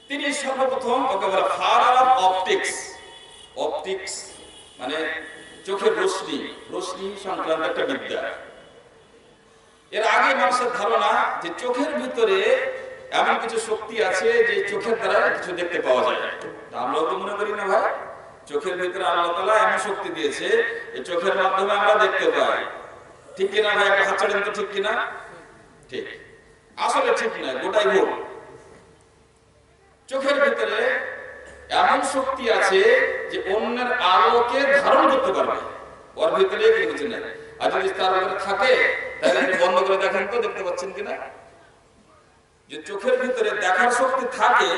তিনি সর্বপ্রথম ওকে বলে ফাদার অফ অপটিক্স। অপটিক্স মানে চোখের রশ্মি, রশ্মি সংক্রান্ত একটা বিদ্যা। এর আগে মানুষের ধারণা যে চোখের ভিতরে এমন কিছু শক্তি আছে যে চোখের দ্বারা কিছু দেখতে পাওয়া যায়। আমরাও তো মনে করি না ভাই, চোখের ভিতরে আল্লাহ তাআলা এমন শক্তি দিয়েছে যে চোখের মাধ্যমে আমরা দেখতে পাই। ঠিক কিনা ভাই? একটা হাত ছাড়েন তো, ঠিক কিনা? ঠিক। আসলে ঠিক নয়, গোটাই ভুল। চোখের ভিতরে এমন শক্তি আছে যে অন্যের আলোকে ধারণ করতে পারবে, ওর ভিতরে কিছু নেই। আর যদি তার ভিতরে থাকে তাহলে বন্ধ করে দেখেন তো, দেখতে পাচ্ছেন কিনা? যে চোখের ভিতরে দেখার শক্তি থাকে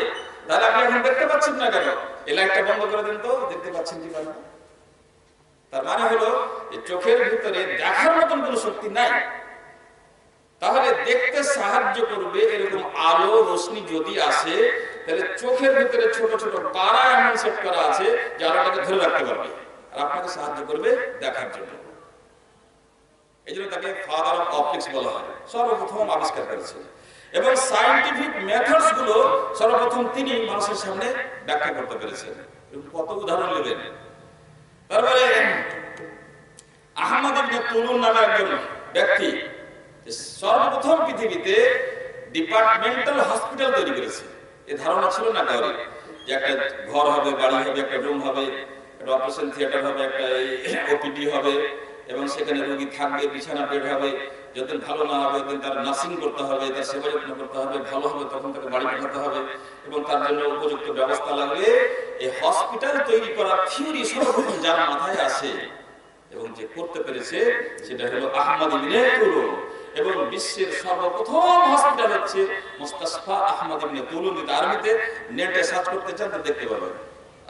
তাহলে আপনি এখন দেখতে পাচ্ছেন না কেন? এই লাইটটা বন্ধ করে দেন তো, দেখতে পাচ্ছেন কি না? তার মানে হলো যে চোখের ভিতরে দেখার মতন কোনো শক্তি নাই। তাহলে দেখতে সাহায্য করবে এরকম আলো রশ্মি যদি আসে, তাহলে চোখের ভিতরে ছোট ছোট পারা এমন সেট করা আছে যে আলোটাকে ধরে রাখতে পারবে আর আপনাকে সাহায্য করবে দেখার জন্য। এই জন্য তাকে ফাদার অফ অপটিক্স বলা হয়। সর্বপ্রথম আবিষ্কার করেছেন এবং সায়েন্টিফিক মেথডস গুলো সর্বপ্রথম তিনি মানুষের সামনে ব্যাখ্যা করতে পেরেছেন। কত উদাহরণ নেবেন? তারপরে আহমদ ইবনে তুলুন নামে একজন ব্যক্তি সর্বপ্রথম পৃথিবীতে ডিপার্টমেন্টাল হসপিটাল তৈরি করেছে। এই ধারণা ছিল না কারোর যে একটা ঘর হবে, বাড়ি হবে, একটা রুম হবে, একটা অপারেশন থিয়েটার হবে, একটা ওপিডি হবে এবং সেখানে রোগী থাকবে, বিছানা বেড হবে। যতদিন ভালো না হবে ততদিন তার নার্সিং করতে হবে, তার সেবা যত্ন করতে হবে। ভালো হবে তখন তাকে বাড়ি পাঠাতে হবে এবং তার জন্য উপযুক্ত ব্যবস্থা লাগবে। এই হসপিটাল তৈরি করার থিওরি সর্বপ্রথম যার মাথায় আসে এবং যে করতে পেরেছে সেটা হলো আহমদ ইবনে তুলুন। এবং বিশ্বের সর্বপ্রথম হসপিটাল হচ্ছে মুস্তাশফা আহমদ ইবনে তুলুন। আরবিতে নেটে সার্চ করতে চান তো দেখতে পাবেন,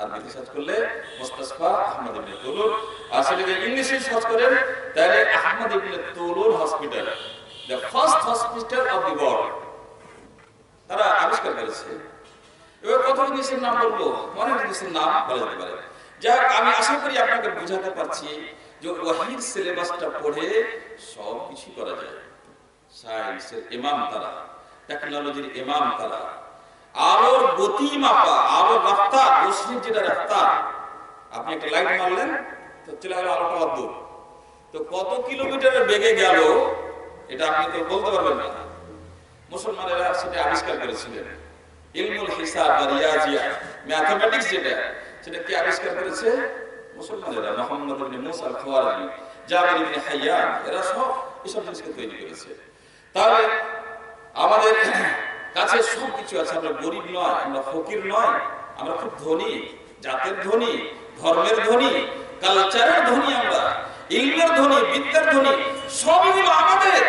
আরবিতে সার্চ করলে মুস্তাশফা আহমদ ইবনে তুলুন। আর সেটাকে ইংলিশে সার্চ করেন তাহলে আহমদ ইবনে তুলুন hospital, the first hospital of the world, তারা আবিষ্কার করেছে। এবার কত জিনিসের নাম বলবো, অনেক জিনিসের নাম বলা যেতে পারে। যাক, আমি আশা করি আপনাকে বোঝাতে পারছি যে ওয়াহির সিলেবাসটা পড়ে সব কিছু করা যায়। সায়েন্সের ইমাম তারা, টেকনোলজির ইমাম তারা। আলোর গতি মাপা, আলোর রাফতার, রশ্মির যেটা রাফতার, আপনি একটা লাইট মারলেন তো চলে গেল আলোটা অদ্ভুত, তো কত কিলোমিটারের বেগে গেল এটা আপনি তো বলতে পারবেন না। মুসলমানেরা সেটা আবিষ্কার করেছিলেন। ইলমুল হিসাব বা রিয়াজিয়া, ম্যাথমেটিক্স যেটা, সেটা কি আবিষ্কার করেছে? মুসলমানেরা। মুহাম্মদ ইবনে মুসা আল-খাওয়ারিজি, জাবির ইবনে হাইয়ান, এরা সব এসব জিনিসকে তৈরি করেছে। তাহলে আমাদের কাছে সব কিছু আছে। আমরা গরিব নয়, আমরা ফকির নয়, আমরা খুব ধনী, জাতের ধনী, ধর্মের ধনী, কালচারের ধনী, আমরা ইলমের ধনী, বিদ্যার ধনী, সবগুলো আমাদের।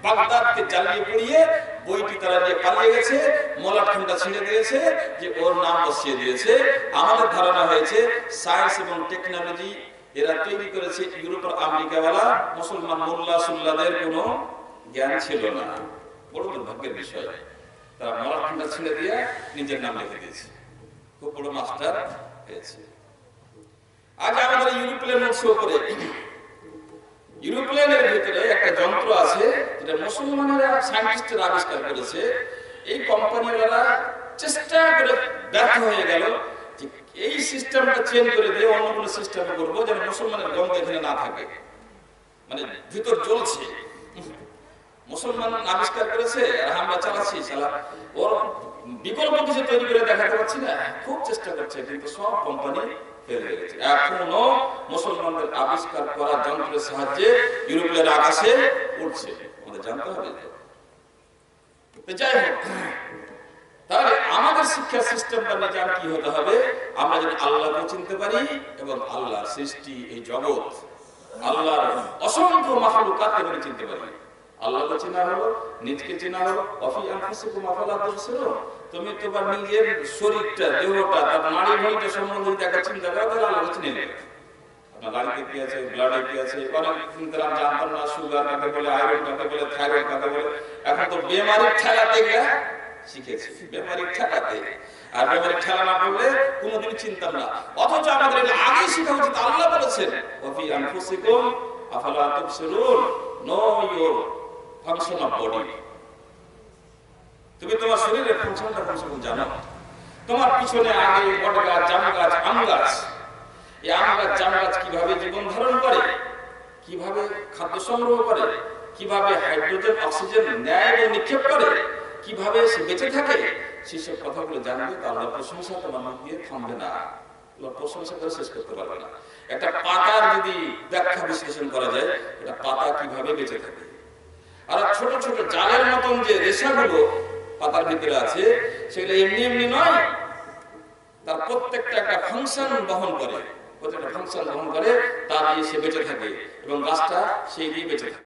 বাগদাদকে জ্বালিয়ে পুড়িয়ে বইটি তারা নিয়ে পালিয়ে গেছে, মোলাটখানটা ছিঁড়ে দিয়েছে, যে ওর নাম বসিয়ে দিয়েছে। আমাদের ধারণা হয়েছে সায়েন্স এবং টেকনোলজি এরা তৈরি করেছে ইউরোপ আর আমেরিকাওয়ালা। মুসলমান মোল্লা সুল্লাদের কোনো জ্ঞান ছিল না। বড় দুর্ভাগ্যের বিষয়, তারা মোলাটখানটা ছিঁড়ে দিয়ে নিজের নাম লিখে দিয়েছে, খুব বড় মাস্টার হয়েছে। আজ আমাদের ইউরোপ্লেনের শো করে, ইউরোপ্লেনের ভিতরে একটা যন্ত্র আছে যেটা মুসলমানেরা সায়েন্টিস্টরা আবিষ্কার করেছে। এই কোম্পানিওয়ালা চেষ্টা করে ব্যর্থ হয়ে গেল যে এই সিস্টেমটা চেঞ্জ করে দিয়ে অন্য কোনো সিস্টেমে করবো যেন মুসলমানের গন্ধ এখানে না থাকে। মানে ভিতর জ্বলছে, মুসলমান আবিষ্কার করেছে আর আমরা চালাচ্ছি, চালা ওর বিকল্প কিছু তৈরি করে দেখাতে পারছি না। খুব চেষ্টা করছে কিন্তু সব কোম্পানি ফেল হয়ে গেছে। এখনো মুসলমানদের আবিষ্কার করা যন্ত্রের সাহায্যে ইউরোপের আকাশে উঠছে, আমাদের জানতে হবে। যাই হোক, তাহলে আমাদের শিক্ষা সিস্টেমটা নিজাম কি হতে হবে? আমরা যদি আল্লাহকে চিনতে পারি এবং আল্লাহর সৃষ্টি এই জগৎ, আল্লাহর অসংখ্য মাখলুকাতকে যদি চিনতে পারি। আল্লাহকে চেনা হলো, নিজকে চেনা হলো। অফি আনফুসিকুম আফালা তুবসিরুন, তুমি তোমার নিজের শরীরটা, দেহটা, তার নাড়ি ভুঁড়িটা সম্বন্ধে যদি একটা চিন্তা করো তাহলে আল্লাহকে চিনে নেবে। আপনার গাড়িতে কি আছে, ব্লাডে কি আছে, অনেক চিন্তা আমি জানতাম না। সুগার কাকে বলে, আয়রন কাকে বলে, থাইরয়েড কাকে বলে। এখন তো বেমারির ঠেলাতে গিয়ে শিখেছি, বেমারির ঠেলাতে। আর বেমারির ঠেলা না করলে কোনোদিন চিনতাম না। অথচ আমাদের আগে শেখা উচিত। আল্লাহ বলেছেন অফি আনফুসিকুম আফালা তুবসিরুন, know your function of body. তুমি তোমার শরীরের ফাংশনটা জানো। তোমার পিছনে আগে বট গাছ, জাম গাছ, আম গাছ। এই আম গাছ, জাম গাছ কিভাবে জীবন ধারণ করে, কিভাবে খাদ্য সংগ্রহ করে, কিভাবে হাইড্রোজেন অক্সিজেন নেয় এবং নিক্ষেপ করে, কিভাবে সে বেঁচে থাকে, সেসব কথাগুলো জানবে। তো আল্লাহর প্রশংসা তোমার মুখ দিয়ে থামবে না, আল্লাহর প্রশংসা করে শেষ করতে পারবে না। একটা পাতার যদি ব্যাখ্যা বিশ্লেষণ করা যায়, এটা পাতা কিভাবে বেঁচে থাকে। আর ছোট ছোট জালের মতন যে রেশাগুলো পাতার ভিতরে আছে, সেগুলো এমনি এমনি নয়, তার প্রত্যেকটা একটা ফাংশন বহন করে, প্রত্যেকটা ফাংশন বহন করে, তা দিয়ে সে বেঁচে থাকে এবং গাছটা সেই দিয়ে বেঁচে থাকে।